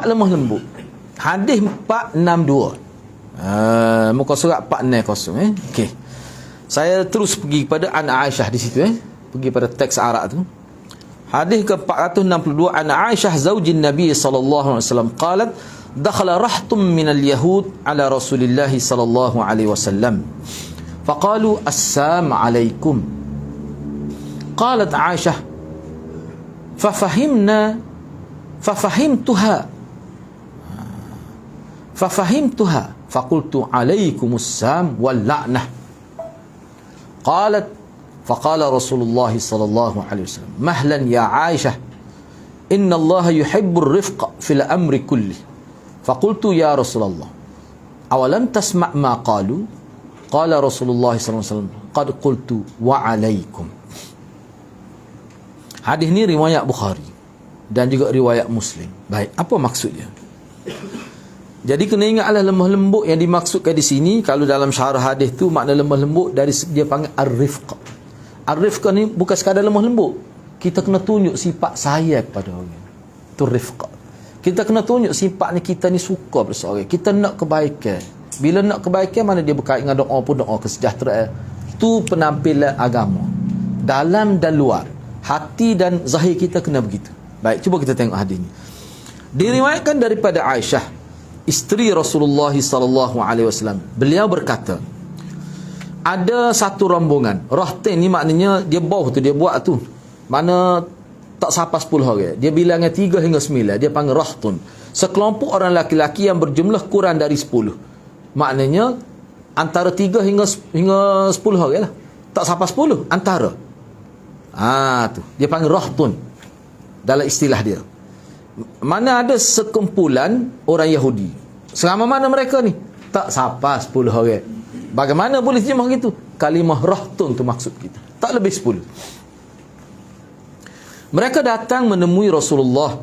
sifat lemah lembut. Hadis 462. Muka surat 460 Okey. Saya terus pergi kepada An Aisyah di situ Pergi pada teks Arab tu. Hadis ke-462 An Aisyah zaujin Nabi sallallahu alaihi wasallam qalat dakhala rahtum min al-yahud ala Rasulillah sallallahu alaihi wasallam faqalu assalamu alaikum. Qalat Aisyah ففهمتها فقلت عليكم السلام واللعنة. فقال رسول الله صلى الله عليه وسلم مهلا يا عائشة إن الله يحب الرفق في الأمر كله. فقلت يا رسول الله أولم تسمع ما قالوا؟ قال رسول الله صلى الله عليه وسلم قد قلت وعليكم. Hadis ni riwayat Bukhari dan juga riwayat Muslim. Baik, apa maksudnya? Jadi kena ingatlah lemah lembut yang dimaksudkan di sini. Kalau dalam syarah hadis tu makna lemah lembut dari dia panggil ar-rifq. Ar-rifq ni bukan sekadar lemah lembut. Kita kena tunjuk sifat sayang kepada orang. Itu rifq. Kita kena tunjuk sifat ni kita ni suka pada seorang. Kita nak kebaikan. Bila nak kebaikan mana dia berkait dengan doa pun doa kesejahteraan. Itu penampilan agama. Dalam dan luar. Hati dan zahir kita kena begitu. Baik, cuba kita tengok hadis ni. Diriwayatkan daripada Aisyah, isteri Rasulullah sallallahu alaihi wasallam. Beliau berkata, ada satu rombongan. Rahtain ni maknanya dia bawah tu, dia buat tu. Mana tak sampai 10 orang. Dia bilangnya 3 hingga 9. Dia panggil rahtun. Sekelompok orang laki-laki yang berjumlah kurang dari 10. Maknanya antara 3 hingga 10 orang lah. Tak sampai 10, antara. Tu. Dia panggil rahtun dalam istilah dia. Mana ada sekumpulan orang Yahudi. Selama mana mereka ni? Tak sampai 10 orang. Bagaimana boleh terjemah gitu? Kalimah rahtun tu maksud kita. Tak lebih 10. Mereka datang menemui Rasulullah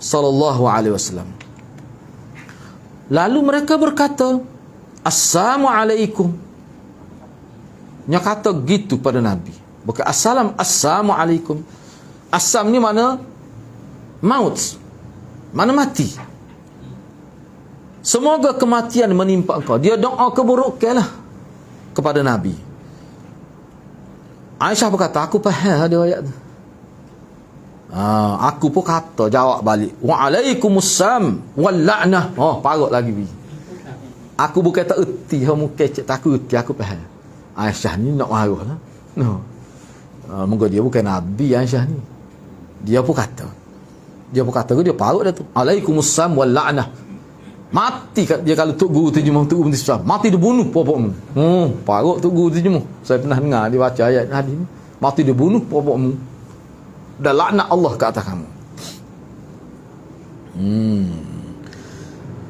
sallallahu alaihi wasallam. Lalu mereka berkata, "Assalamu alaikum." Nya kata gitu pada Nabi. Bukan assalamu alaikum. Assam ni mana maut. Mana mati. Semoga kematian menimpa engkau. Dia doa keburukanlah kepada Nabi. Aisyah berkata, aku faham ada ayat tu. Aku pun kata, jawab balik, wa'alaikumussalam wal la'nah. Parut lagi. Aku bukan tak erti, kamu kecek tak aku erti, aku faham. Aisyah ni nak marah lah. Moga dia bukan Nabi Aisyah ni. Dia pun kata dia parut dah tu. Alaikumussalam wal la'nah. Mati kat dia kalau tok guru terjemah mati dia bunuh popokmu. Parut tok guru terjemah. Saya pernah dengar dia baca ayat hadis ni. Mati dia bunuh popokmu. Dan laknat Allah ke atas kamu.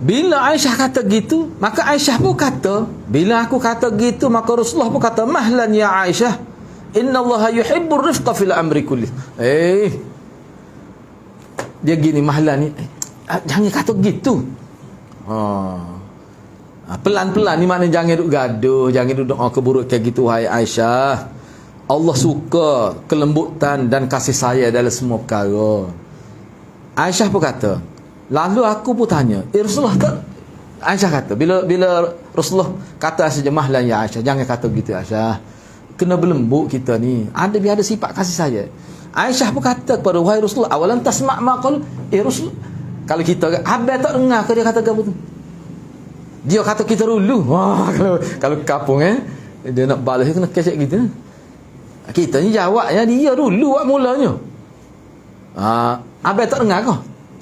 Bila Aisyah kata gitu, maka Aisyah pun kata, bila aku kata gitu, maka Rasulullah pun kata, mahlan ya Aisyah, innallaha yuhibbur rifqa fil amri kullih. Dia gini mahlan ni, jangan kata gitu. Pelan-pelan ni maknanya jangan duduk gaduh, jangan duduk doa keburukan gitu. Hai Aisyah, Allah suka kelembutan dan kasih sayang dalam semua perkara. Aisyah pun kata, lalu aku pun tanya, Rasulullah tak? Aisyah kata, bila Rasulullah kata saja mahlan ya Aisyah, jangan kata begitu Aisyah, kena berlembut kita ni, biar ada sifat kasih sayang. Aisyah pun kata kepada, wahai Rasulullah, awalan tasma' ma qalu. Rasul, kalau kita abang tak dengar ke dia kata apa tu? Dia kata kita dulu. Kalau kapung dia nak balas kena kecek gitu. Kita ni jawabnya dia dulu buat mulanya. Abang tak dengar ke?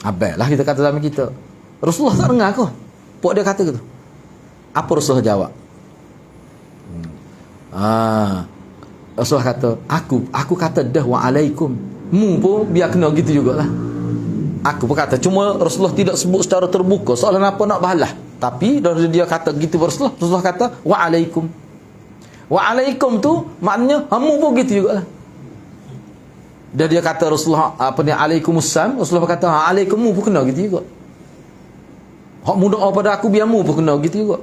Abang lah kita kata dalam kita. Rasulullah tak dengar ke? Pok dia kata gitu. Apa Rasulullah jawab? Rasulullah kata, aku kata dah wa alaikum. Mu pun biar kena gitu jugalah. Aku pun kata, cuma Rasulullah tidak sebut secara terbuka. Soalan apa nak balas. Tapi dia kata gitu Rasulullah kata wa alaikum. Wa alaikum tu maknanya hamu pun gitu jugalah. Dan dia kata Rasulullah apa ni alaikumussalam, Rasulullah kata alaikumu pun kena gitu juga. Hak mu doa pada aku biar mu pun kena gitu juga.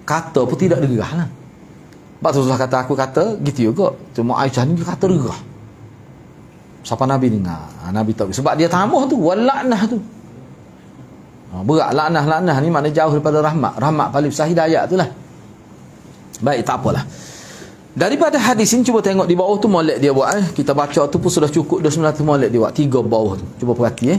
Kata pun tidak derah lah. Sebab Rasulullah kata aku kata gitu juga. Cuma Aisyah ni dia kata derah. Siapa Nabi dengar? Nabi tahu sebab dia tambah tu wal la'nah tu. Berat laknah ni makna jauh daripada rahmat. Rahmat paling besar hidayah tu lah. Baik, tak apalah. Daripada hadis ini cuba tengok di bawah tu molek dia buat. Kita baca tu pun sudah cukup 29 molek dia buat. 3 bawah tu. Cuba perhati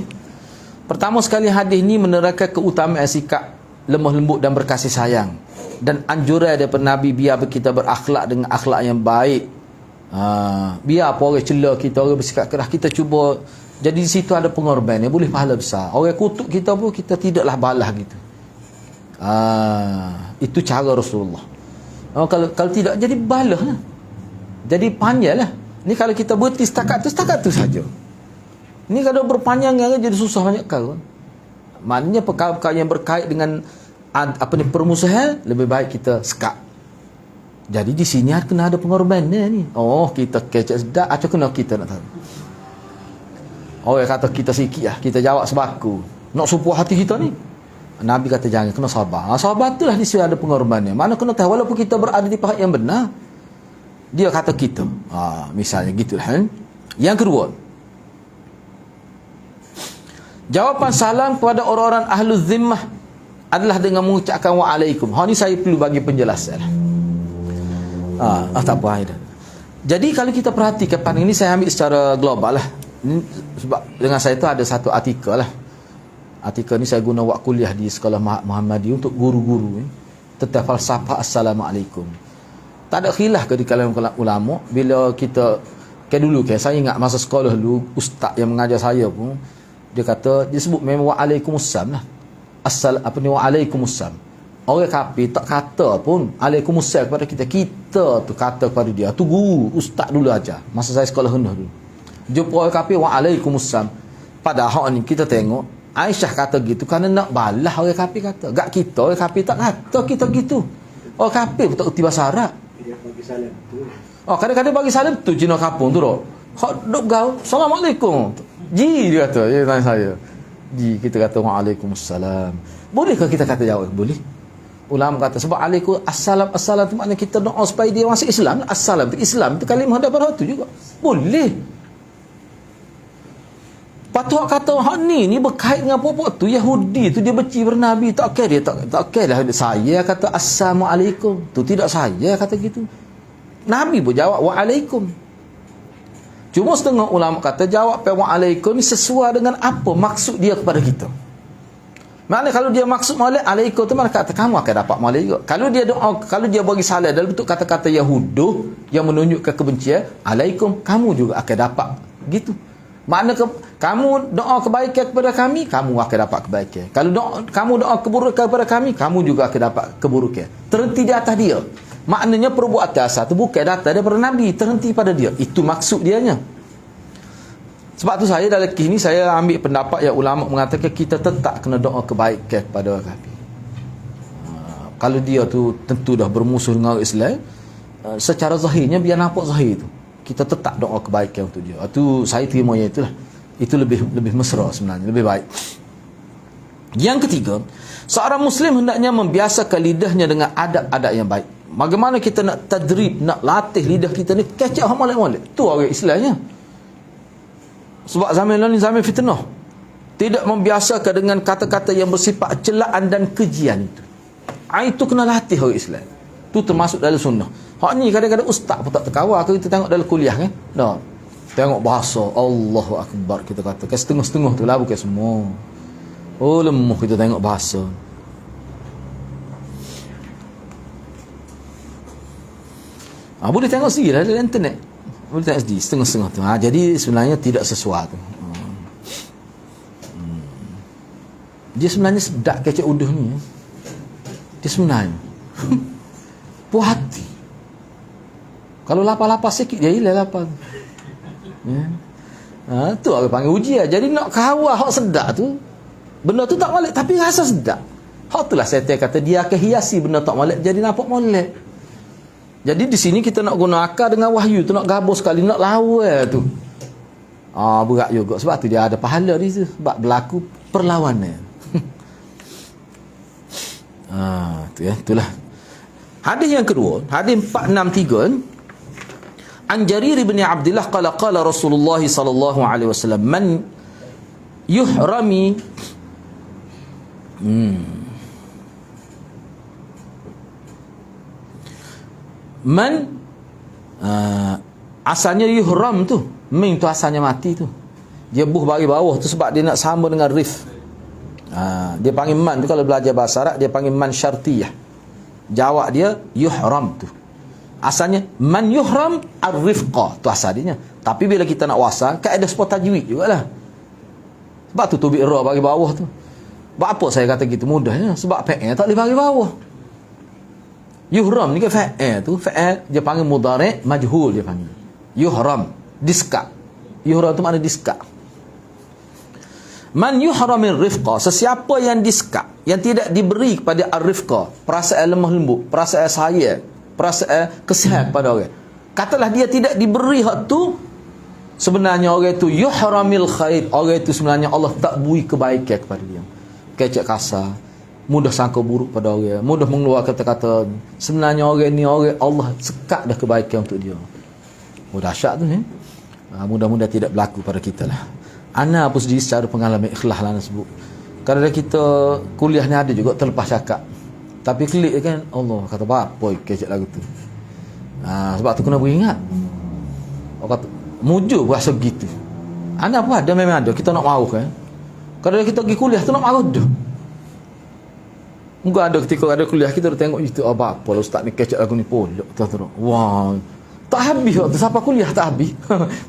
Pertama sekali hadis ni menerangkan keutamaan sikap lemah lembut dan berkasih sayang. Dan anjuran daripada Nabi biar kita berakhlak dengan akhlak yang baik. Biar apa orang cela kita, orang bersikap keras, kita cuba. Jadi di situ ada pengorbanan, boleh pahala besar. Orang kutuk kita pun kita tidaklah balas gitu. Itu cara Rasulullah. Kalau tidak jadi balas lah. Jadi panjang lah. Ni kalau kita berhenti setakat tu saja. Ni kalau berpanjang jadi susah banyak kali. Maknanya perkara-perkara yang berkait dengan permusuhan, lebih baik kita sekat. Jadi di sini kena ada pengorbanan ni. Kita kecek sedap, acak kena kita nak tahu. Orang kata kita sikit lah, kita jawab sebaku. Nak supuh hati kita ni. Nabi kata jangan, kena sabar. Sabar itulah di sini ada pengorbanan. Mana kena tahu walaupun kita berada di pihak yang benar, dia kata kita. Misalnya gitulah. Yang kedua, jawapan salam kepada orang-orang ahlu zimmah adalah dengan mengucapkan wa'alaikum. Ni saya perlu bagi penjelasan. Tak apa. Jadi kalau kita perhatikan pandang ini, saya ambil secara global lah. Ini, sebab dengan saya tu ada satu artikel lah. Artikel ni saya guna buat kuliah di sekolah Muhammadiyah untuk guru-guru tentang falsafah Assalamualaikum. Tak ada khilaf ke di kalangan ulama bila kita dulu saya ingat masa sekolah dulu ustaz yang mengajar saya pun dia kata, dia sebut memang wa'alaikumussalam lah. Wa'alaikumussalam. Orang kafir tak kata pun alaikumussalam kepada kita. Kita tu kata kepada dia. Tu guru, ustaz dulu aja. Masa saya sekolah rendah dulu. Jumpa orang kafir wa'alaikumussalam. Padahal ni kita tengok Aisyah kata gitu kerana nak balas orang kafir kata. Gak kita orang kafir tak kata kita gitu. Orang kafir pun tak kerti bahasa Arab. Dia bagi salam tu. Kadang-kadang bagi salam tu Cina kampung tu dok. Dok gaul. Assalamualaikum. Ji dia kata, dia tanya saya. Ji, kita kata waalaikumsalam. Bolehkah kita kata jawab? Boleh. Ulama kata sebab assalam tu maknanya kita doa supaya dia masuk Islam. Assalam tu Islam tu kalimah daripada tu juga. Boleh. Patut kata ni berkait dengan apa-apa tu Yahudi tu dia benci bernabi, tak okey dia tak okey lah saya kata assalamualaikum. Tu tidak saya kata gitu. Nabi pun jawab waalaikum. Cuma setengah ulama kata jawab waalaikum ni sesuai dengan apa maksud dia kepada kita. Maknanya kalau dia maksud molek alaikum tu mana kata kamu akan dapat molek juga. Kalau dia doa, kalau dia bagi salam dalam bentuk kata-kata Yahudu yang menunjukkan kebencian, alaikum kamu juga akan dapat gitu. Makna kamu doa kebaikan kepada kami, kamu akan dapat kebaikan. Kalau kamu doa keburukan kepada kami, kamu juga akan dapat keburukan. Terhenti di atas dia. Maknanya perbuatan asal itu bukan datang daripada Nabi, terhenti pada dia. Itu maksud dianya. Sebab tu saya dalam kisah ni saya ambil pendapat yang ulama mengatakan kita tetap kena doa kebaikan kepada orang kafir. Kalau dia tu tentu dah bermusuh dengan orang Islam, secara zahirnya biar nampak zahir tu. Kita tetap doa kebaikan untuk dia. Itu saya terima yang itulah. Itu lebih mesra sebenarnya, lebih baik. Yang ketiga, seorang muslim hendaknya membiasakan lidahnya dengan adab-adab yang baik. Bagaimana kita nak tadrib, nak latih lidah kita ni kecek molek-molek. Tu orang Islamnya. Sebab zaman ni zaman fitnah. Tidak membiasakan dengan kata-kata yang bersifat celaan dan kejian itu. Itu kena latih orang Islam. Tu termasuk dalam sunnah. Hak ni kadang-kadang ustaz pun tak terkawal. Kita tengok dalam kuliah kan. Nah, tengok bahasa Allahu Akbar kita kata. Kan setengah-setengah tu lah bukan semua. Oh lemah kita tengok bahasa. Boleh tengok sendiri lah dalam internet. Boleh tengok sendiri setengah-setengah tu. Jadi sebenarnya tidak sesuatu. Dia sebenarnya sedap kecek uduh ni. Dia sebenarnya puas hati. Kalau lapar-lapar sikit dia hilang lapar. Tu orang panggil ujian. Jadi nak kawal hak sedap tu, benda tu tak molek tapi rasa sedap. Hak itulah saya kata dia akan hiasi benda tak molek jadi nampak molek. Jadi di sini kita nak guna akal dengan wahyu tu, nak gabung sekali, nak lawan tu. Berat juga. Sebab tu dia ada pahala di situ. Sebab berlaku perlawanan. Itulah. Hadis yang kedua, hadis 463. An Jarir bin Abdullah qala Rasulullah sallallahu alaihi wasallam man yuhrami Man asalnya yuhram tu, min tu asalnya mati tu. Dia buh bagi bawah tu sebab dia nak sama dengan rif. Dia panggil man tu, kalau belajar bahasa Arab dia panggil man syartiyah. Jawab dia yuhram tu. Asalnya man yuhram ar-rifqa tu asalnya. Tapi bila kita nak wasal, kan ada sebuah tajwid jugalah. Sebab tu tubik ra bagi bawah tu. Sebab apa saya kata gitu mudahnya? Sebab fa'il tak boleh bagi bawah. Yuhram ni kan fa'il tu, fa'il dia panggil mudhari' majhul dia panggil. Yuhram, diska. Yuhram tu makna diska. Man yuhramir rifqa, sesiapa yang diska, yang tidak diberi kepada ar-rifqa, perasaan lemah lembut, perasaan sayang, perasaan kesihan pada orang. Katalah dia tidak diberi hak tu, sebenarnya orang itu yuhramil khair, orang itu sebenarnya Allah tak beri kebaikan kepada dia. Kecek kasar, mudah sangka buruk pada orang, mudah mengeluarkan kata-kata. Sebenarnya orang ni orang Allah sekat dah kebaikan untuk dia. Oh dahsyat tu mudah-mudahan tidak berlaku pada kita lah. Ana pun sendiri secara pengalaman ikhlas lah nak sebut. Kadang-kadang kita kuliah ni ada juga terlepas cakap, tapi klik kan, Allah kata apa kecek lagu tu. Sebab tu kena beringat. Orang kata mujur rasa begitu. Ana pun ada, memang ada. Kita nak mahu kan. Kadang-kadang kita pergi kuliah tu nak mahu dah. Mungkin ada ketika ada kuliah kita tengok itu apa lah ustaz ni kecek lagu ni polok terus. Wah. Tak habis waktu siapa kuliah tak habis.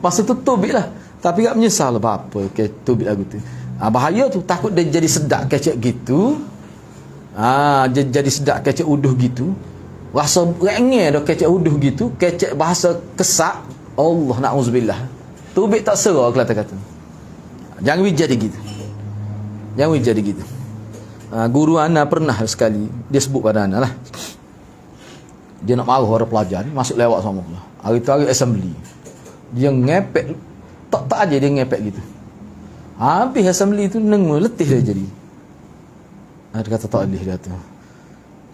Masa tu tubik lah. Tapi tak menyesal apa tubik lagu tu. Bahaya tu, takut dia jadi sedak kecek gitu. Jadi sedak kecek uduh gitu. Rasa rengeh dah kecek uduh gitu, kecek bahasa kesak. Allah na'udzubillah. Tubik tak serah kata-kata. Jangan jadi gitu. Jangan jadi gitu. Guru ana pernah sekali dia sebut pada ana lah. Dia nak marah orang pelajar ni, masuk lewat sama Allah. Hari tu hari assembly. Dia ngepek, tak aja dia ngepek gitu. Habis assembly tu nengu letih dia jadi. Dia kata tak boleh dia tu.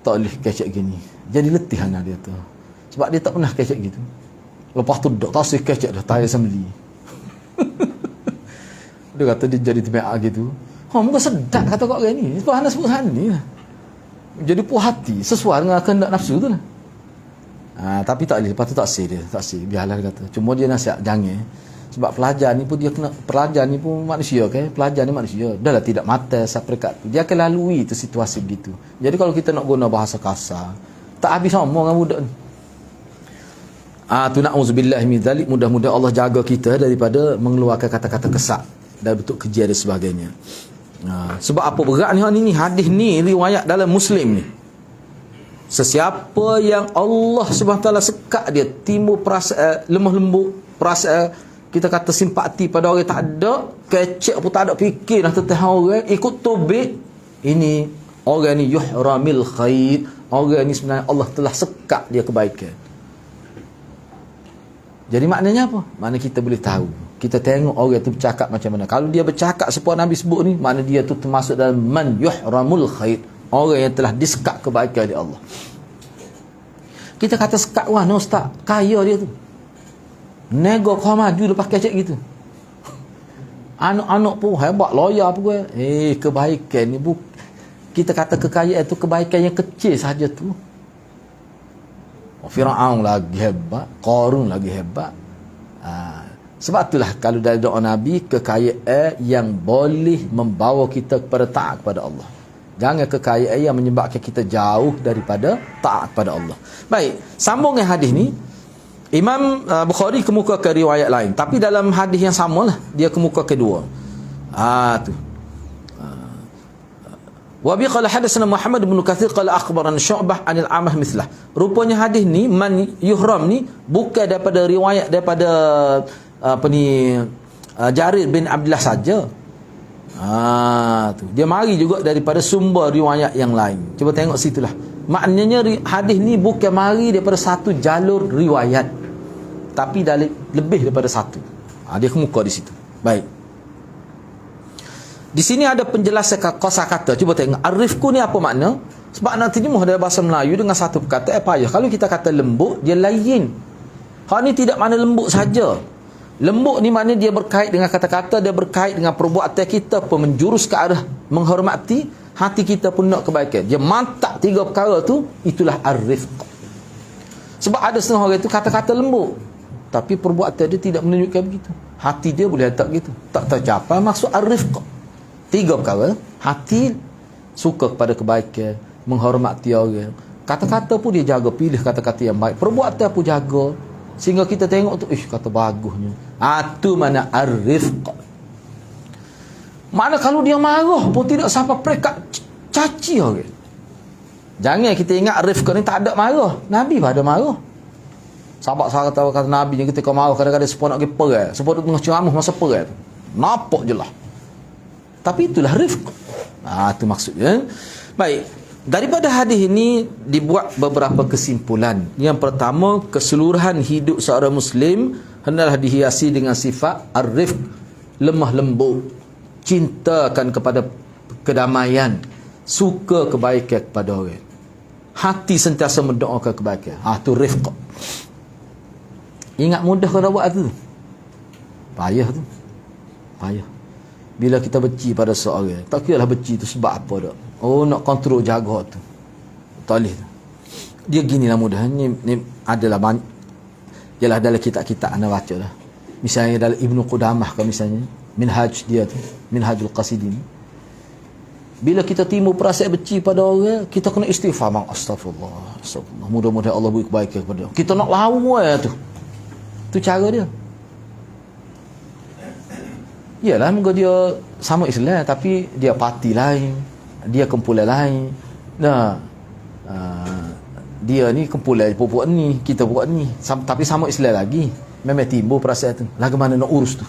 Tak boleh kecek gini. Jadi letih anak dia tu. Sebab dia tak pernah kecek gitu. Lepas tu tak tasik kecek dah tak assembly. Dia kata dia jadi TPA gitu. Muka sedap kata kau orang ni. Sebab anak sebut sana ni lah. Jadi puas hati sesuai dengan kehendak nafsu tu lah. Tapi tak boleh. Lepas tu tak say dia. Tak say. Biarlah dia kata. Cuma dia nasihat jangan. Sebab pelajar ni pun dia kena, pelajar ni pun manusia kan. Pelajar ni manusia. Dah lah tidak mata seperekat tu. Dia akan lalui tu situasi begitu. Jadi kalau kita nak guna bahasa kasar, tak habis sama dengan budak ni. Tu na'udzubillah min dzalik. Mudah-mudahan Allah jaga kita daripada mengeluarkan kata-kata kesak dan bentuk keji dan sebagainya. Sebab apa berat ni hadis ni riwayat dalam Muslim ni. Sesiapa yang Allah Subhanahu taala sekat dia timbul perasaan lemah lembut, perasaan kita kata simpati pada orang tak ada, kecek pun tak ada fikir dah tentang orang, ikut tubik, ini orang ni yuhramil khair. Orang ni sebenarnya Allah telah sekat dia kebaikan. Jadi maknanya apa? Maknanya kita boleh tahu. Kita tengok orang tu bercakap macam mana. Kalau dia bercakap seperti Nabi sebut ni, makna dia tu termasuk dalam man yuhramul khair. Orang yang telah disekat kebaikan oleh Allah. Kita kata sekat wah, no ustaz, kaya dia tu. Nego kau maju lepas kecek gitu. Anak-anak pun hebat, lawyer pun. Kebaikan ni kita kata kekayaan itu kebaikan yang kecil saja tu. Firaun lagi hebat, Qarun lagi hebat. Sebab itulah kalau dari doa Nabi, kekayaan yang boleh membawa kita kepada taat kepada Allah. Jangan kekayaan yang menyebabkan kita jauh daripada taat kepada Allah. Baik, sambung dengan hadis ni, Imam Bukhari kemukakan riwayat lain, tapi dalam hadis yang samalah dia kemuka kedua. Tu. Wa bi qala hadatsana Muhammad bin Katsir qala akhbarana Syu'bah 'anil Amah mithlah. Rupanya hadis ni man yuhram ni bukan daripada riwayat daripada Jarir bin Abdullah saja. Tu. Dia mari juga daripada sumber riwayat yang lain. Cuba tengok situlah. Maknanya hadis ni bukan mari daripada satu jalur riwayat, tapi dari lebih daripada satu. Dia kemuka di situ. Baik. Di sini ada penjelasan kosakata. Cuba tengok. Ar-rifqu ni apa makna? Sebab nak terjemuh dalam bahasa Melayu dengan satu perkataan payah. Kalau kita kata lembut, dia lain. Hal ni tidak makna lembut saja. Lembut ni maknanya dia berkait dengan kata-kata, dia berkait dengan perbuatan kita pun menjurus ke arah menghormati. hati kita pun nak kebaikan. Dia mantap 3 perkara tu, itulah ar-rifq. Sebab ada setengah orang itu kata-kata lembut, tapi perbuatan dia tidak menunjukkan begitu. Hati dia boleh tak begitu. Tak tercapai maksud ar-rifq. 3 perkara, hati suka kepada kebaikan, menghormati orang. Kata-kata pun dia jaga, pilih kata-kata yang baik. Perbuatan pun jaga, sehingga kita tengok tu, kata bagusnya. Tu mana ar-rifq. Mana kalau dia marah pun tidak sampai peringkat caci orang. Jangan kita ingat ar-rifq ni tak ada marah. Nabi pun ada marah. Sahabat-sahabat kata Nabi yang ketika marah kadang-kadang sepuluh nak pergi perang. Sepuluh tengah ceramah masa perang. Nampak je lah. Tapi itulah rifq. Itu maksudnya. Baik. Daripada hadis ini dibuat beberapa kesimpulan. Yang pertama, keseluruhan hidup seorang Muslim hendaklah dihiasi dengan sifat ar-rifq, lemah lembut, cintakan kepada kedamaian, suka kebaikan kepada orang. Hati sentiasa mendoakan kebaikan. Itu rifq. Ingat mudah kalau buat tu. Payah tu. Payah. Bila kita benci pada seorang, tak kira lah benci tu sebab apa dak. Nak kontrol jaga tu. Tak boleh tu. Dia ginilah mudah. Ni adalah banyak. Yalah dalam kitab-kitab anda baca lah. Misalnya dalam Ibnu Qudamah ke misalnya, Minhaj dia tu, Minhajul Qasidin. Bila kita timbul perasaan benci pada orang, kita kena istighfar, astagfirullah, astagfirullah. Mudah-mudahan Allah beri kebaikan kepada dia. Kita nak lawan tu. Tu cara dia. Yalah, moga dia sama Islam tapi dia parti lain, dia kumpulan lain. Dia ni kumpulan buat ni, kita buat ni, tapi sama Islam lagi. Memang timbul perasaan tu. Lagu mana nak urus tu?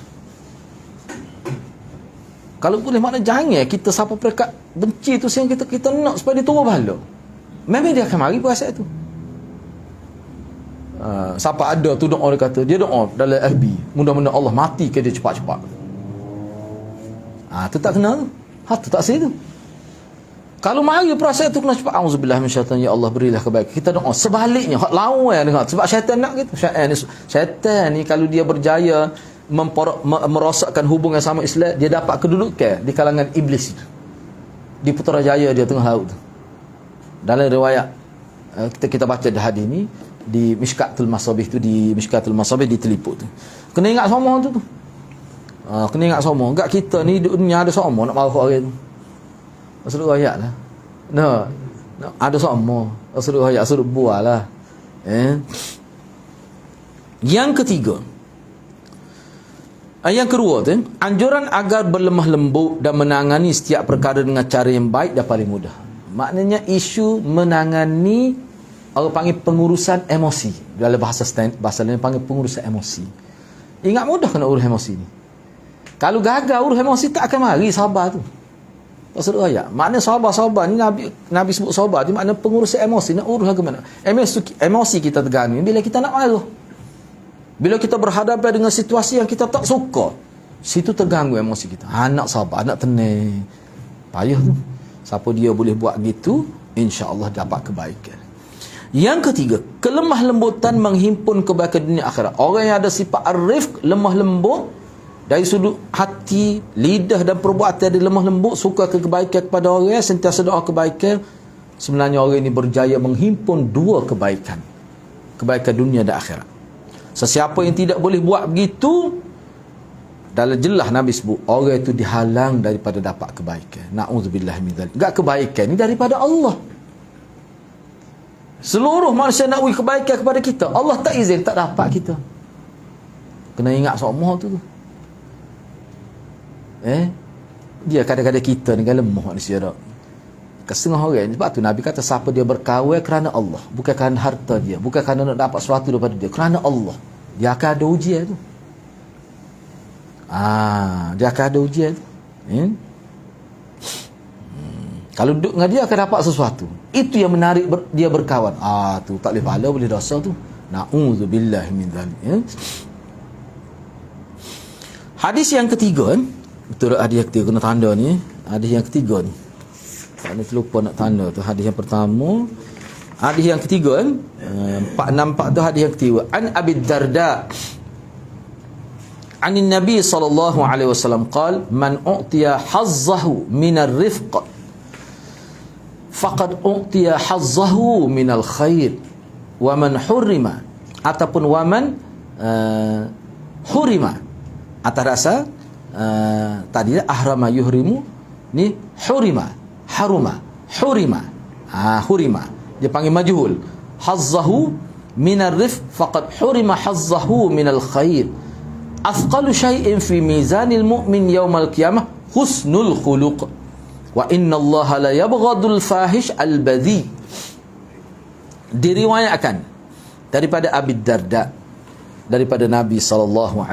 Kalau boleh makna jangan kita siapa perekat benci tu sehingga kita nak supaya dia turun pahala. Memang dia akan mari perasaan tu. Siapa ada tu doa, dia kata dia doa dalam FB, mudah-mudahan Allah mati ke dia cepat-cepat. Tu tak kena tu. Tu tak sih tu. Kalau mari perasaan tu kena cepat, auzubillah minasyaitan, ya Allah berilah kebaikan. Kita doa sebaliknya, hak lawan dengar. Sebab syaitan nak gitu. Syaitan ni kalau dia berjaya merosakkan hubungan sama Islam, dia dapat kedudukan di kalangan iblis itu. Di Putrajaya dia tengah laut tu. Dalam riwayat kita baca di hadis ni di Mishkatul Masabih tu, di Mishkatul Masabih diteliput tu. Kena ingat semua tu. Kena ingat semua. Enggak kita ni dunia ada semua nak marah orang tu. Rasulullah ayat lah. Ada semua. Rasulullah ayat suruh buat lah. Yang ketiga, yang kedua tu, anjuran agar berlemah lembut dan menangani setiap perkara dengan cara yang baik dan paling mudah. Maknanya isu menangani, orang panggil pengurusan emosi. Dalam bahasa lain panggil pengurusan emosi. Ingat mudah kena urus emosi ni. Kalau gagal urus emosi tak akan mari sabar tu. Rasulullah ayat. Maknanya sabar ni Nabi sebut sabar ni makna pengurusan emosi. Nak urus ke mana? Emosi kita terganggu bila kita nak marah. Bila kita berhadapan dengan situasi yang kita tak suka, situ terganggu emosi kita. Nak sabar, nak tenang. Payah tu. Siapa dia boleh buat gitu, insya-Allah dapat kebaikan. Yang ketiga, kelemah lembutan menghimpun kebaikan dunia akhirat. Orang yang ada sifat ar-rifq, lemah lembut, dari sudut hati, lidah dan perbuatan dia lemah lembut, suka kebaikan kepada orang, sentiasa doa kebaikan. Sebenarnya orang ini berjaya menghimpun 2 kebaikan. Kebaikan dunia dan akhirat. Sesiapa yang tidak boleh buat begitu, dalam jelas Nabi sebut, orang itu dihalang daripada dapat kebaikan. Na'udzubillah min dzalik. Enggak, kebaikan ni daripada Allah. Seluruh manusia nak beri kebaikan kepada kita, Allah tak izin, tak dapat kita. Kena ingat semua tu. Dia kadang-kadang kita ni kan lemah manusia dak. Kesetengah orang, sebab tu Nabi kata siapa dia berkahwin kerana Allah, bukan kerana harta dia, bukan kerana nak dapat sesuatu daripada dia, kerana Allah. Dia akan ada ujian tu. Dia akan ada ujian tu. Kalau duduk dengan dia akan dapat sesuatu. Itu yang menarik dia berkawan. Tu tak boleh pahala, boleh dosa tu. Na'udzubillah min dzalik. Hadis yang ketiga, betul hadis yang ketiga kena tanda ni. Hadis yang ketiga ni. Tak ni terlupa nak tanda tu. Hadis yang pertama, hadis yang ketiga 464 tu hadis yang ketiga. An Abi Darda an Nabi sallallahu alaihi wasallam qala man u'tiya hazzahu min ar-rifq faqad u'tiya hazzahu minal khair wa man hurrima, ataupun wa man hurima. Atas rasa tadi ahrama yuhrimu, ni hurima, haruma, hurima. Hurima dia panggil majhul. Hazzahu minar rif faqad hurima hazzahu minal khair. Athqalu syai'in fi mizanil mu'min yaumal qiyamah husnul khuluq. Wa inna Allah la yabghadul fahish al-badhi. Diriwayatkan daripada Abi Darda, daripada Nabi SAW,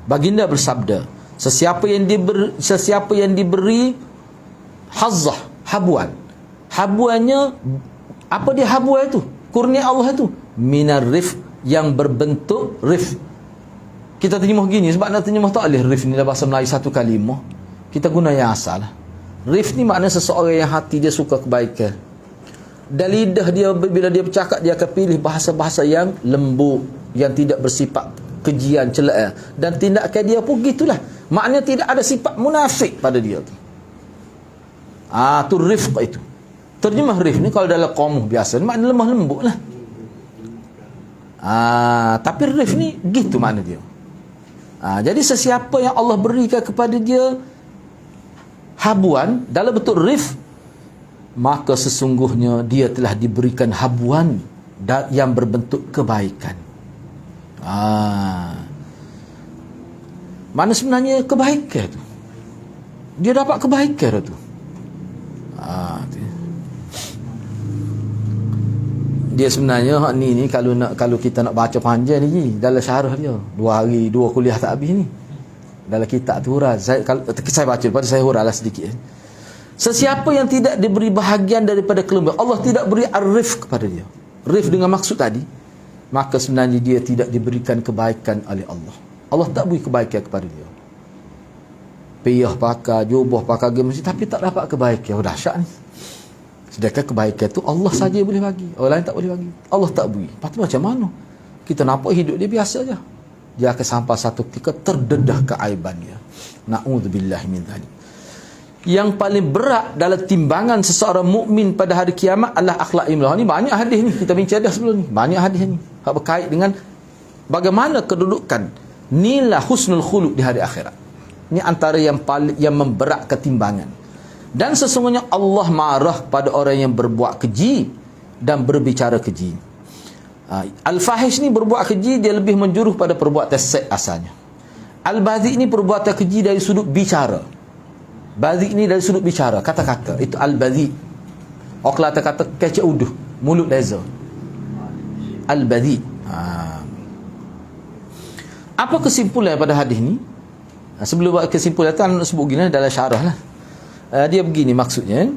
baginda bersabda, sesiapa yang diberi hazzah, habuan. Habuannya apa dia habuan itu? Kurnia Allah itu minar rif, yang berbentuk rif. Kita terjemah gini sebab nak terjemah tak boleh rif ni dalam bahasa Melayu satu kalimah. Kita guna yang asal. Rif ni makna seseorang yang hati dia suka kebaikan. Dan lidah dia bila dia bercakap, dia akan pilih bahasa-bahasa yang lembut, yang tidak bersifat kejian, celaan. Dan tindakan dia pun gitulah. Maknanya tidak ada sifat munafik pada dia tu. Tu rifq itu. Terjemah rif ni kalau dalam qamus biasa ni makna lemah lembut lah. Tapi rif ni gitu makna dia. Jadi sesiapa yang Allah berikan kepada dia habuan dalam bentuk rif, maka sesungguhnya dia telah diberikan habuan yang berbentuk kebaikan. Mana sebenarnya kebaikan tu? Dia dapat kebaikan tu. Dia sebenarnya ni kalau kita nak baca panjang ni dalam syarah dia 2 hari 2 kuliah tak habis ni. Dalam kitab tu hurai. Saya baca lepas saya hurailah sedikit. Sesiapa yang tidak diberi bahagian daripada kelembutan, Allah tidak beri ar-rif kepada dia. Rif dengan maksud tadi, maka sebenarnya dia tidak diberikan kebaikan oleh Allah. Allah tak beri kebaikan kepada dia. Piyah pakai, jubah pakai masjid, tapi tak dapat kebaikan. Dahsyat ni. Sedangkan kebaikan tu Allah saja boleh bagi, orang lain tak boleh bagi. Allah tak beri. Lepas tu macam mana? Kita nampak hidup dia biasa je. Dia akan sampai satu ketika terdedah keaibannya. Na'udzubillahi min dzalik. Yang paling berat dalam timbangan seseorang mukmin pada hari kiamat adalah akhlak imlah. Ni banyak hadis ni, kita bincang dah sebelum ni. Banyak hadis ni hak berkait dengan bagaimana kedudukan nilai husnul khuluq di hari akhirat. Ini antara yang paling yang memberat ketimbangan. Dan sesungguhnya Allah marah pada orang yang berbuat keji dan berbicara keji. Al-fahish ni berbuat keji, dia lebih menjuruh pada perbuatan seks asalnya. Al-badhi ni perbuatan keji dari sudut bicara. Badhi ni dari sudut bicara, kata-kata. Itu al-badhi. Orang kata kecek uduh, mulut leza. Al-badhi. Apa kesimpulan pada hadis ni? Sebelum buat kesimpulan tu, nak sebut gini dalam syarah lah. Dia begini maksudnya.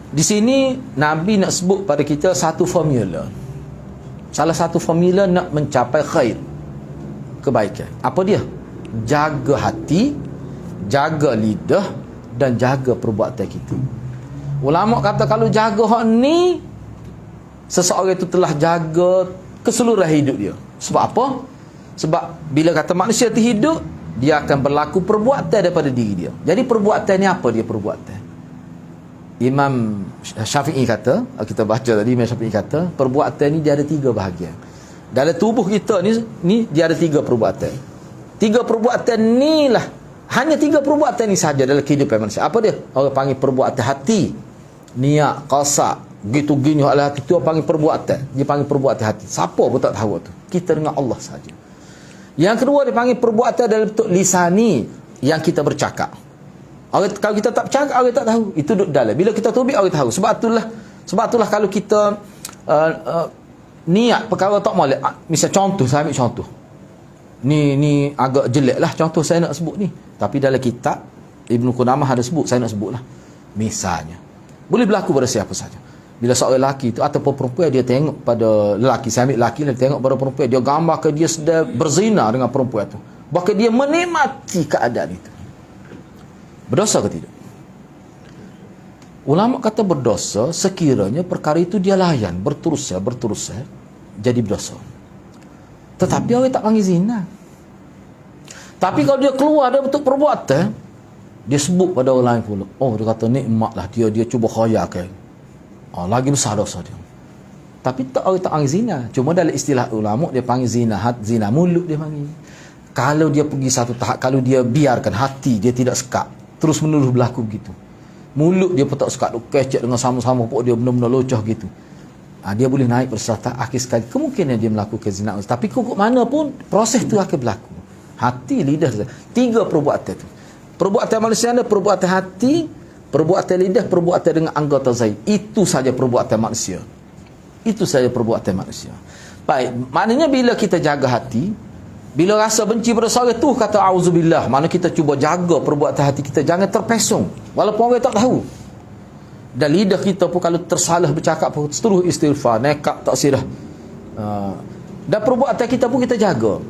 Di sini Nabi nak sebut pada kita satu formula. Salah satu formula nak mencapai khair, kebaikan. Apa dia? Jaga hati, jaga lidah dan jaga perbuatan kita. Ulama kata kalau jaga hak ni, seseorang itu telah jaga keseluruhan hidup dia. Sebab apa? Sebab bila kata manusia itu hidup, dia akan berlaku perbuatan daripada diri dia. Jadi perbuatan ni apa dia perbuatan? Imam Syafi'i kata, kita baca tadi Imam Syafi'i kata, perbuatan ni dia ada 3 bahagian. Dalam tubuh kita ni dia ada 3 perbuatan. 3 perbuatan ni lah, hanya 3 perbuatan ni saja dalam kehidupan manusia. Apa dia? Orang panggil perbuatan hati, niat, qasad, gitu gini oleh hati tu panggil perbuatan. Dia panggil perbuatan hati. Siapa pun tak tahu tu. Kita dengan Allah saja. Yang kedua dia panggil perbuatan dalam bentuk lisani, yang kita bercakap. Kalau kita tak bercakap, orang tak tahu. Itu duduk dalam. Bila kita tubik, orang tahu. Sebab itulah kalau kita niat perkara tak molek. Misal contoh, saya ambil contoh. Ni agak jelek lah contoh saya nak sebut ni. Tapi dalam kitab Ibnu Qudamah ada sebut, saya nak sebut lah. Misalnya, boleh berlaku pada siapa saja. Bila seorang lelaki itu ataupun perempuan dia tengok pada lelaki, saya ambil lelaki, dia tengok pada perempuan, dia gambar ke dia sedang berzina dengan perempuan itu, bahkan dia menikmati keadaan itu, berdosa ke tidak? Ulama kata berdosa sekiranya perkara itu dia layan berterusan jadi berdosa. Tetapi orang tak panggil zina. Tapi kalau dia keluar dari bentuk perbuatan, Dia sebut pada orang lain pula. Oh, dia kata nikmat lah, dia cuba khayakan. Lagi besar dosa dia. Tapi orang tak panggil zina. Cuma dalam istilah ulama dia panggil zina zina mulut dia panggil. Kalau dia pergi satu tahap, kalau dia biarkan hati dia tidak sekat, terus menerus berlaku begitu. Mulut dia pun tak sekat, duk kecek dengan sama-sama pun dia benar-benar locah gitu. Dia boleh naik berserta akhir sekali. Kemungkinan dia melakukan zina. Tapi kok mana pun proses tu akan berlaku. Hati, lidah, 3 perbuatan tu. Perbuatan manusia ada perbuatan hati, perbuatan lidah, perbuatan dengan anggota zahir. Itu saja perbuatan manusia. Itu saja perbuatan manusia. Baik, maknanya bila kita jaga hati, bila rasa benci pada seorang tu kata auzubillah, mana kita cuba jaga perbuatan hati kita jangan terpesong walaupun orang tak tahu. Dan lidah kita pun kalau tersalah bercakap pun terus istighfar, nekak tak sirah. Dan perbuatan kita pun kita jaga.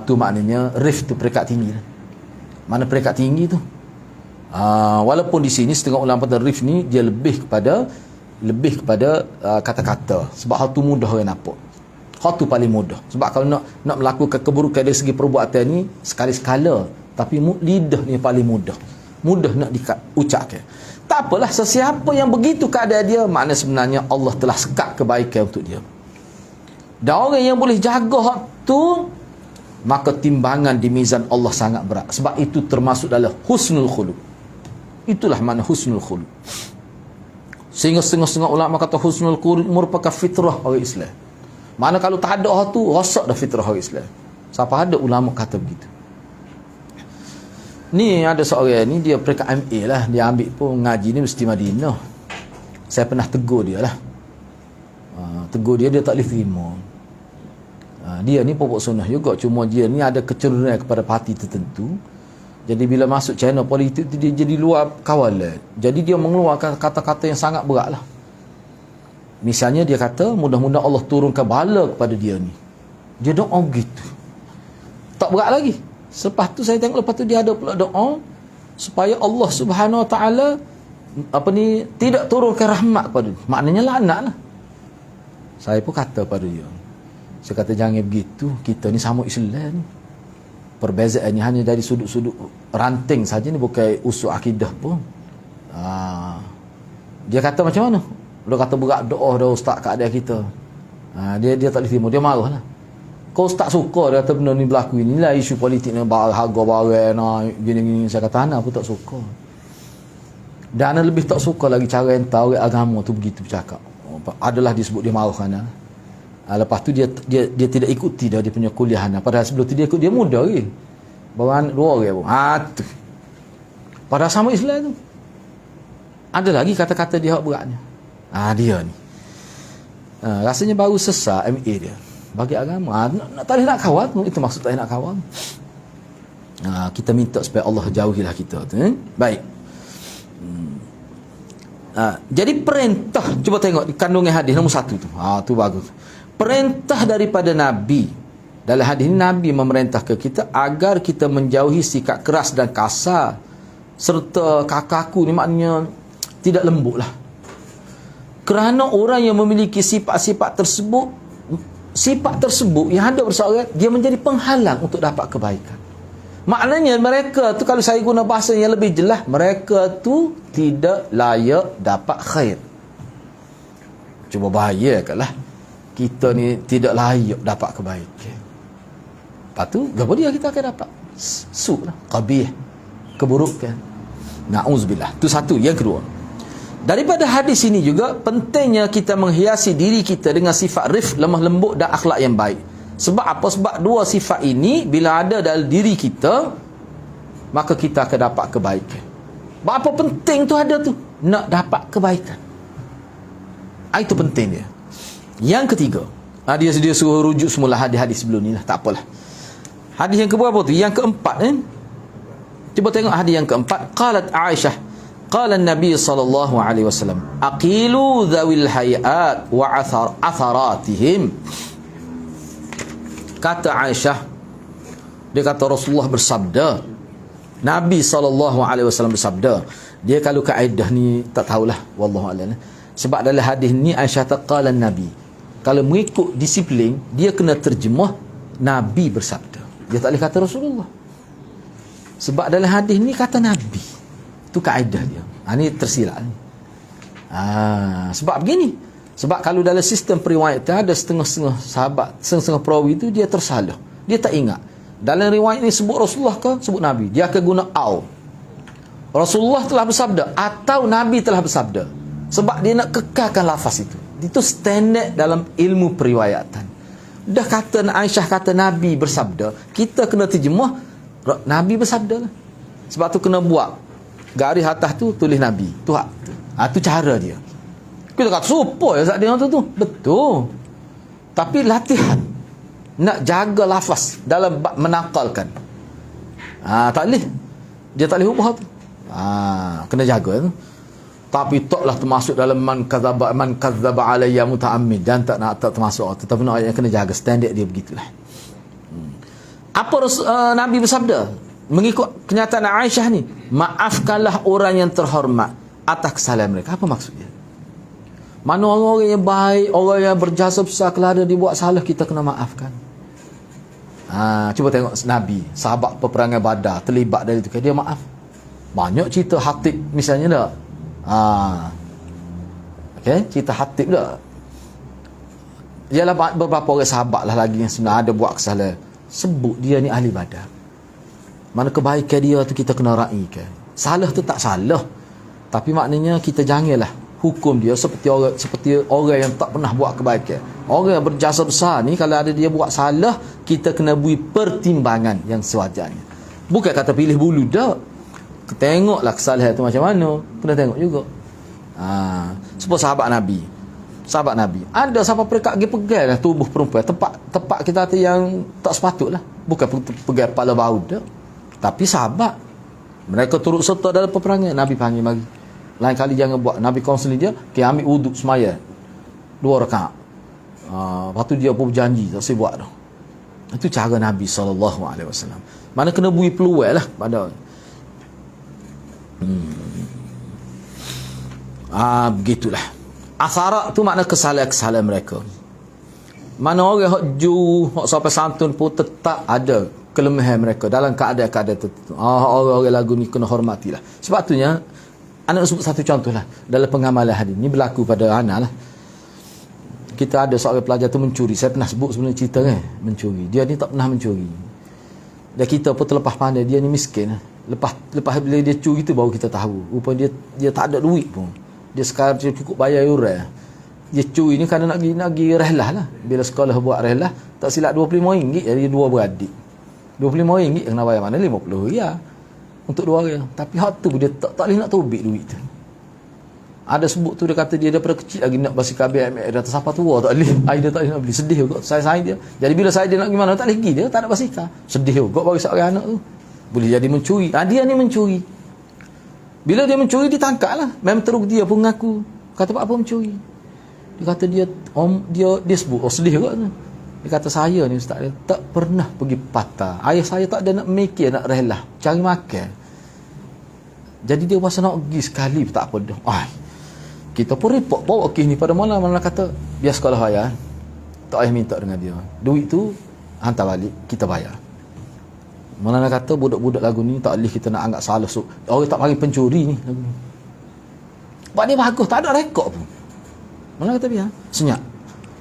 Tu maknanya rif tu peringkat tinggi. Mana peringkat tinggi tu? Walaupun di sini setengah ulama kata rif ni dia lebih kepada kata-kata. Sebab hal tu mudah orang nampak. Hal tu paling mudah. Sebab kalau nak melakukan keburukan dari segi perbuatan ni sekali-sekala, tapi lidah ni paling mudah. Mudah nak diucapkan. Tak apalah, sesiapa yang begitu keadaan dia, makna sebenarnya Allah telah sekat kebaikan untuk dia. Dan orang yang boleh jaga hak tu, maka timbangan di mizan Allah sangat berat. Sebab itu termasuk dalam husnul khuluq. Itulah makna husnul khuluq. Sehingga setengah-setengah ulama kata husnul khuluq merupakan fitrah orang Islam. Mana kalau tak ada hal tu, rosak dah fitrah orang Islam. Siapa ada ulama kata begitu. Ni ada seorang ni, dia peringkat MA lah. Dia ambil pun ngaji ni mesti Madinah. Saya pernah tegur dia lah. Tegur dia tak boleh terima. Dia ni pokok sunnah juga. Cuma dia ni ada kecenderungan kepada parti tertentu. Jadi bila masuk channel politik tu, dia jadi luar kawalan. Jadi dia mengeluarkan kata-kata yang sangat berat lah. Misalnya dia kata, mudah-mudahan Allah turunkan bala kepada dia ni. Dia doa gitu. Tak berat lagi. Lepas tu saya tengok, lepas tu dia ada pula doa supaya Allah Subhanahu Wa Taala tidak turunkan rahmat kepada dia. Maknanya laknat lah. Saya pun kata pada dia, saya kata jangan begitu, kita ni sama Islam ni. Perbezaannya hanya dari sudut-sudut ranting saja ni, bukan usul akidah pun. Dia kata macam mana? Dia kata berat doa dah ustaz kat adik kita. Dia tak boleh terima, dia marah lah. Kau tak suka, dia kata benda ni berlaku, inilah isu politik ni, harga barang gini-gini. Saya kata ana pun tak suka. Dan ana lebih tak suka lagi cara yang tahu agama tu begitu bercakap. Adalah disebut dia marah ana. Lepas tu dia tidak ikuti dia punya kuliah ana. Padahal sebelum tu dia ikut, dia muda lagi. Baru 2 orang pun. Tu. Padahal sama Islam tu. Ada lagi kata-kata dia hak beratnya. Dia ni. Rasanya baru sesat MA dia. Bagi agama. Tak boleh nak kawan. Itu maksud tak boleh nak kawan. Kita minta supaya Allah jauhilah kita tu. Baik. Jadi perintah, cuba tengok di kandungan hadis nombor 1 tu. Tu bagus. Perintah daripada Nabi. Dalam hadis ini Nabi memerintah ke kita agar kita menjauhi sikap keras dan kasar serta kakaku ni, maknanya tidak lembut lah. Kerana orang yang memiliki sifat-sifat tersebut yang ada berseorang, dia menjadi penghalang untuk dapat kebaikan. Maknanya mereka tu, kalau saya guna bahasa yang lebih jelas, mereka tu tidak layak dapat khair. Cuba bahayakanlah, kita ni tidak layak dapat kebaikan. Lepas tu, apa dia kita akan dapat? Su' lah, qabih, keburukan. Na'uzubillah. Itu satu. Yang kedua, daripada hadis ini juga pentingnya kita menghiasi diri kita dengan sifat rifq, lemah lembut dan akhlak yang baik. Sebab apa? Sebab dua sifat ini bila ada dalam diri kita, maka kita akan dapat kebaikan. Apa penting tu ada tu? Nak dapat kebaikan. Itu penting dia. Yang ketiga, dia suruh rujuk semula hadis-hadis sebelum ni lah. Tak apalah. Hadis yang keberapa tu? Yang keempat Cuba tengok hadis yang keempat. Qalat Aisyah, qala Nabi sallallahu alaihi wasallam, aqilu dhawil hayat wa atharatihim. Kata Aisyah, dia kata Rasulullah bersabda, Nabi SAW bersabda. Dia kalau kaedah ni tak tahulah, wallahu a'lam. Sebab dalam hadis ni Aisyah taqala Nabi. Kalau mengikut disiplin, dia kena terjemah Nabi bersabda. Dia tak boleh kata Rasulullah. Sebab dalam hadis ni kata Nabi. Itu kaedah dia. Ni tersilap ni. Sebab begini. Sebab kalau dalam sistem periwayatan ada setengah-setengah sahabat, setengah-setengah perawi itu dia tersalah. Dia tak ingat. Dalam riwayat ni sebut Rasulullah ke sebut Nabi? Dia akan guna au. Rasulullah telah bersabda atau Nabi telah bersabda. Sebab dia nak kekalkan lafaz itu. Itu standard dalam ilmu periwayatan. Dah kata Aisyah kata Nabi bersabda, kita kena terjemah Nabi bersabda lah. Sebab tu kena buat garis atas tu tulis Nabi. Tu hak. Tu cara dia. Kita kata supaya saat dia tu. Betul. Tapi latihan nak jaga lafaz dalam menakalkan. Tak boleh. Dia tak boleh ubah tu. Kena jaga tu. Tapi taklah termasuk dalam man kadzaba alayya muta'ammid, dan tak termasuk. Tetapi nak ayat kena jaga standard dia begitulah. Apa Nabi bersabda mengikut kenyataan Aisyah ni, maafkanlah orang yang terhormat atas kesalahan mereka. Apa maksudnya? Mana orang yang baik, orang yang berjasa besar, kalau ada dia buat salah, kita kena maafkan. Cuba tengok Nabi, sahabat peperangan Badar terlibat dari itu, dia maaf. Banyak cerita Hatib misalnya tak? Cerita Hatib tak? Ialah beberapa orang sahabat lah lagi yang sebenarnya ada buat kesalahan, sebut dia ni ahli Badar. Mana kebaikan dia tu kita kena raikan. Salah tu tak salah, tapi maknanya kita janganlah hukum dia seperti orang yang tak pernah buat kebaikan. Orang yang berjasa besar ni, kalau ada dia buat salah, kita kena beri pertimbangan yang sewajarnya. Bukan kata pilih bulu, tak. Tengoklah kesalahan tu macam mana, kena tengok juga. Sebab sahabat Nabi ada siapa mereka pergi pegang lah tubuh perempuan, tempat kita tu yang tak sepatutlah. Bukan pegang kepala bau dah, tapi sahabat mereka turut serta dalam peperangan. Nabi panggil mari, lain kali jangan buat. Nabi kaunseling dia, kita ambil wuduk semaya 2 rakaat. Lepas tu dia pun berjanji tak saya buat dah. Itu cara Nabi SAW. Mana kena beri peluang lah pada begitulah. Asarak tu makna kesalahan-kesalahan mereka. Mana orang hak ju, hak sampai santun pun tetap ada kelemahan mereka dalam keadaan-keadaan tertentu. Orang-orang lagu ni kena hormatilah. Sebab itunya anak sebut satu contoh lah dalam pengamalan hadis ni berlaku pada anak lah. Kita ada seorang pelajar tu mencuri. Saya pernah sebut sebenarnya cerita kan, mencuri. Dia ni tak pernah mencuri. Dan kita pun terlepas pandai, dia ni miskin lah. Lepas bila dia curi tu baru kita tahu. Rupanya dia tak ada duit pun. Dia sekarang dia cukup bayar yuran. Dia curi ni kerana nak pergi rehlah lah. Bila sekolah buat rehlah, tak silap RM25, jadi 2 beradik. RM25 yang nak bayar mana? RM50 untuk 2 orang. Tapi hak tu dia tak boleh nak tobik duit tu. Ada sebut tu, dia kata dia daripada kecil lagi nak basikal BMX, dah siapa tua tak boleh. Dia tak boleh nak beli. Sedih juga saya dia. Jadi bila saya dia nak pergi mana, tak boleh pergi, dia tak ada basikal. Sedih juga bagi seorang anak tu. Boleh jadi mencuri. Dia ni mencuri. Bila dia mencuri, ditangkap lah. Memang teruk dia pun mengaku. Kata apa mencuri. Dia kata dia sebut, sedih juga tu. Dia kata saya ni ustaz, dia tak pernah pergi patah. Ayah saya tak ada nak mikir, nak rehlah, cari makan. Jadi dia rasa nak pergi sekali, tak apa dah. Kita pun report bawa kes ni pada mana kata biar sekolah bayar. Tak payah minta dengan dia. Duit tu hantar balik, kita bayar. Mana kata budak-budak lagu ni tak boleh kita nak anggap salah. Orang tak panggil pencuri ni lagu ni. Sebab dia bagus, tak ada rekod pun. Mana kata biar senyap.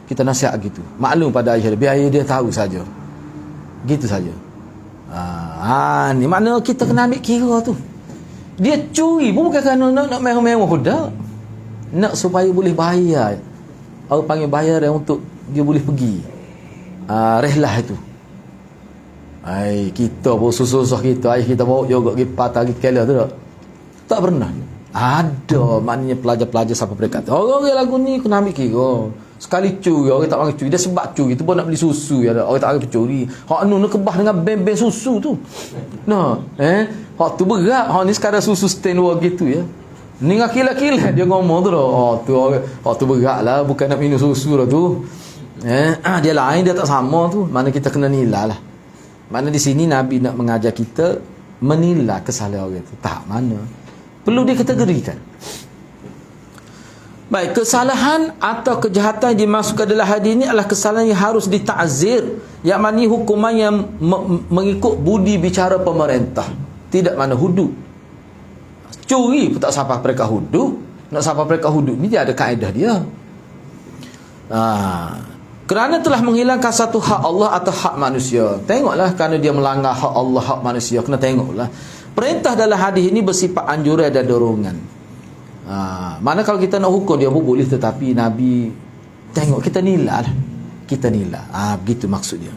Kita nasihat gitu. Maklum pada ayah dia, biar ayah dia tahu saja. Gitu saja. Ni makna kita kena ambil kira tu. Dia curi pun bukan kerana nak mewah-mewah pun tak. Nak supaya boleh bayar. Orang panggil bayar yang untuk dia boleh pergi rehlah itu. Kita pun susah-susah kita bawa juga pergi patah pergi Kelah tu tak? Tak pernah. Ada maknanya pelajar-pelajar sampai mereka kata orang lagu ni kena ambil kira. Sekali curi, orang tak panggil curi, dia sebab curi tu pun nak beli susu ya. Orang tak panggil pencuri. Hak anu nak kebah dengan beng-beng susu tu. Hak tu berat. Hak ni sekarang susu stand luar gitu ya. Ni dengan kilat-kilat dia ngomong tu dah. Hak tu berat lah, bukan nak minum susu lah tu. Dia lain, dia tak sama tu. Mana kita kena nilai lah. Mana di sini Nabi nak mengajar kita menilai kesalahan orang tu. Tak mana. Perlu dikategorikan. Baik, kesalahan atau kejahatan yang dimasukkan dalam hadis ini adalah kesalahan yang harus ditakzir, yang mana hukuman yang mengikut budi bicara pemerintah. Tidak mana hudud. Curi pun tak sampai mereka hudud. Nak sampai mereka hudud ni dia ada kaedah dia. Kerana telah menghilangkan satu hak Allah atau hak manusia. Tengoklah, kerana dia melanggar hak Allah, hak manusia, kena tengoklah. Perintah dalam hadis ini bersifat anjuran dan dorongan. Mana kalau kita nak hukum dia pun boleh, tetapi Nabi tengok, kita nilai lah. Kita nilai. Begitu maksudnya.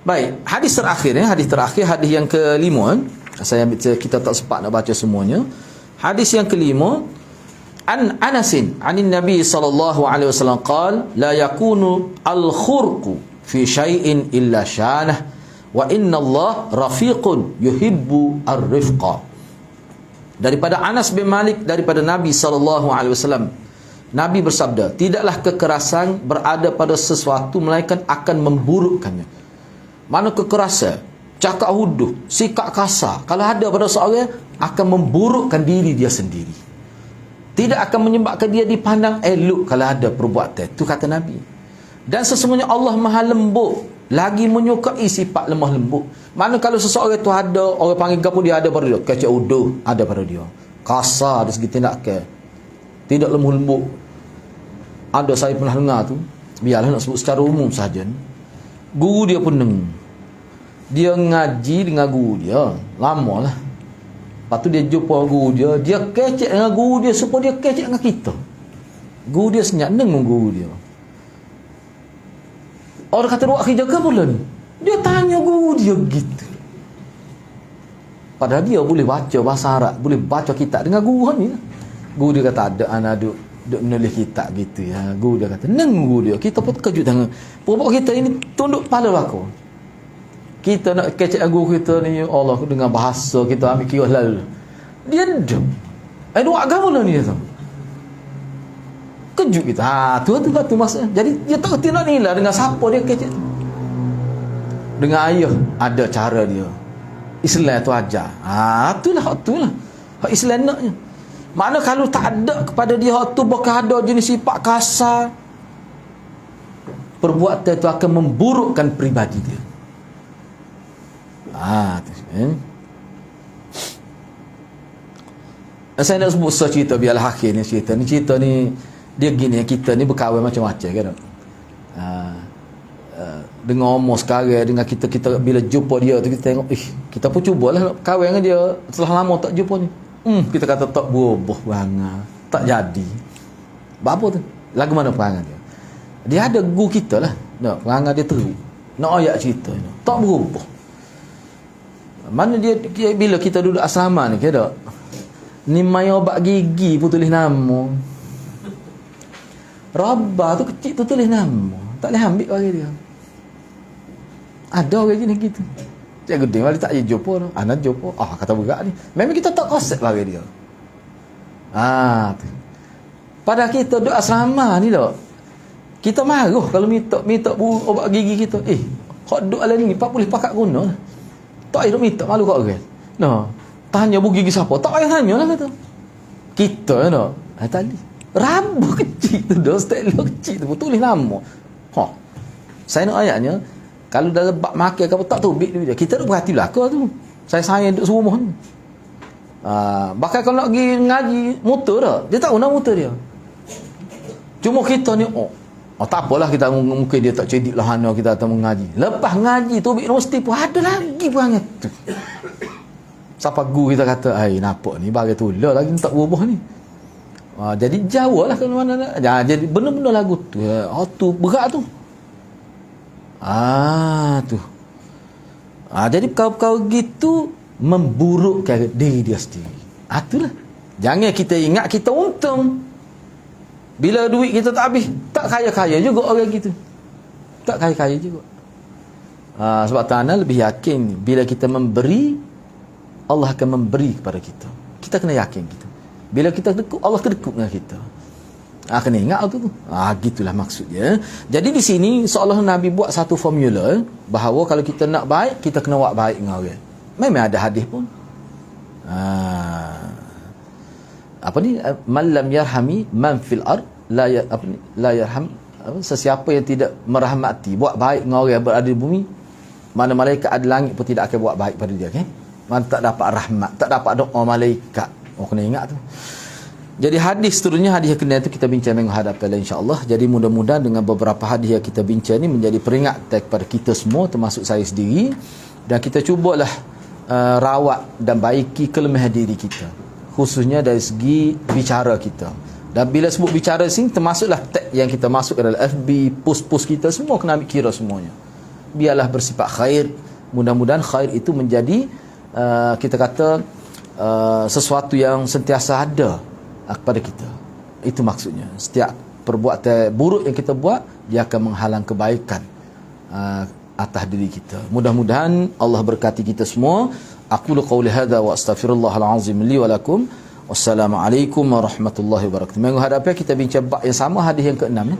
Baik, hadis terakhir, hadis yang kelima. Saya ambil, kita tak sempat nak baca semuanya. Hadis yang kelima, an Anasin anin Nabi sallallahu alaihi wasallam qala la yakunu al-khurqu fi syai'in illa syanah wa inna Allah rafiqun yuhibbu ar-rifqa. Daripada Anas bin Malik daripada Nabi sallallahu alaihi wasallam, Nabi bersabda, tidaklah kekerasan berada pada sesuatu melainkan akan memburukkannya. Mana kekerasan, cakap huduh, sikap kasar, kalau ada pada seorang, akan memburukkan diri dia sendiri. Tidak akan menyebabkan dia dipandang elok kalau ada perbuatan. Itu kata Nabi. Dan sesungguhnya Allah Maha lembut, lagi menyukai sifat lemah lembut. Mana kalau seseorang itu ada, orang panggil apa dia ada pada dia, kecak uduh ada pada dia, kasar dari segi tindakan, tidak lemah lembut. Ada, saya pernah dengar tu, biarlah nak sebut secara umum sahaja, guru dia pun dengar, dia ngaji dengan guru dia lama lah. Lepas tu dia jumpa guru dia kecek dengan guru dia supaya dia kecek dengan kita. Guru dia senyap dengan guru dia. Orang kata buat kerja ke pula ni? Dia tanya guru dia gitu. Padahal dia boleh baca bahasa Arab, boleh baca kitab dengan guru ni. Guru dia kata, ada anak duk menulis kitab gitu ya. Guru dia kata, guru dia. Kita pun terkejut dengan perbuatan kita ini, tunduk kepala aku. Kita nak kecek guru kita ni, Allah, dengan bahasa kita ambil kira lalu. Dia duduk. Buat agama lah ni dia tu. Kejut kita. Tu maksudnya. Jadi dia tak kerti nak nilai dengan siapa dia kecek tu. Dengan ayah ada cara dia. Islam tu ajar. Itulah. Hak Islam naknya. Mana kalau tak ada kepada dia hak tu, bakal ada jenis sifat kasar, perbuatan itu akan memburukkan pribadi dia. Saya nak sebut cerita biarlah akhir ni cerita ni dia gini, kita ni berkawan macam-macam kan. Dengan umur sekarang, dengan kita bila jumpa dia tu, kita tengok, kita pun cubalah kawan dengan dia setelah lama tak jumpa ni. Kita kata tak berubah perangai, tak jadi. Apa tu? Lagu mana perangai dia? Dia ada guru kita lah. Nak perangai dia teruk. Nak ayat cerita ni. Tak berubah. Mana dia bila kita duduk asrama ni, kira ni mai obat gigi pun tulis nama. Rabah tu kecil tu tulis nama. Tak boleh ambil bagi dia. Ada orang jenis gitu. Cikgu dia malah tak jumpa tu. Anak jumpa. Kata berat ni. Memang kita tak konsep bagi dia. Tu. Pada kita duduk asrama ni dah. Kita marah kalau minta obat gigi kita. Kau duduk ala ni 40 pakat guna lah. Tak payah minta, malu kat orang. Tanya bu gigi siapa? Tak payah tanya lah kata. Kita nak. Tadi. Rambut kecil tu dah, stelok kecil tu pun tulis nama. Saya nak ayatnya, kalau dah bab makan apa tak tubik dia. Kita nak berhati belakang tu. Saya sayang duduk serumah ni. Bahkan kalau nak pergi ngaji motor dah, dia tak guna motor dia. Cuma kita ni tak apalah, kita mungkin dia tak cedik lah hana kita datang mengaji. Lepas ngaji tu universiti pun ada lagi perangai tu. Siapa guru kita kata, nampak ni bagi tu lah lagi tak berubah ni. Jadi jauh lah ke mana nak. Jadi benar-benar lagu tu. Tu berat tu. Tu. Jadi perkara-perkara gitu memburukkan diri dia sendiri. Itulah. Jangan kita ingat kita untung. Bila duit kita tak habis, tak kaya-kaya juga orang gitu. Tak kaya-kaya juga. Sebab tu ana lebih yakin bila kita memberi, Allah akan memberi kepada kita. Kita kena yakin gitu. Bila kita dekuk, Allah kedekut dengan kita. Kena ingat tu. Gitulah maksudnya. Jadi di sini seolah Nabi buat satu formula bahawa kalau kita nak baik, kita kena buat baik dengan orang. Memang ada hadis pun. Apa ni, man lam yarhami man fil ard la yarham, sesiapa yang tidak merahmati, buat baik dengan orang yang berada di bumi, mana malaikat ada langit pun tidak akan buat baik pada dia, kan? tak dapat rahmat, tak dapat doa malaikat. Kena ingat tu. Jadi hadis seterusnya, hadis yang kena itu kita bincang minggu hadapan insya-Allah. Jadi mudah-mudahan dengan beberapa hadis yang kita bincang ni menjadi peringatan kepada kita semua, termasuk saya sendiri, dan kita cubalah rawat dan baiki kelemahan diri kita, khususnya dari segi bicara kita. Dan bila sebut bicara sini, termasuklah tag yang kita masuk ke dalam FB, post-post kita, semua kena ambil kira semuanya. Biarlah bersifat khair. Mudah-mudahan khair itu menjadi kita kata sesuatu yang sentiasa ada kepada kita. Itu maksudnya. Setiap perbuatan buruk yang kita buat, dia akan menghalang kebaikan atas diri kita. Mudah-mudahan Allah berkati kita semua. Aqulu qawli hadza wa astaghfirullahal azim li wa lakum. Wassalamualaikum warahmatullahi wabarakatuh. Minggu hadapan kita bincang bab yang sama, hadis yang ke-6 ya.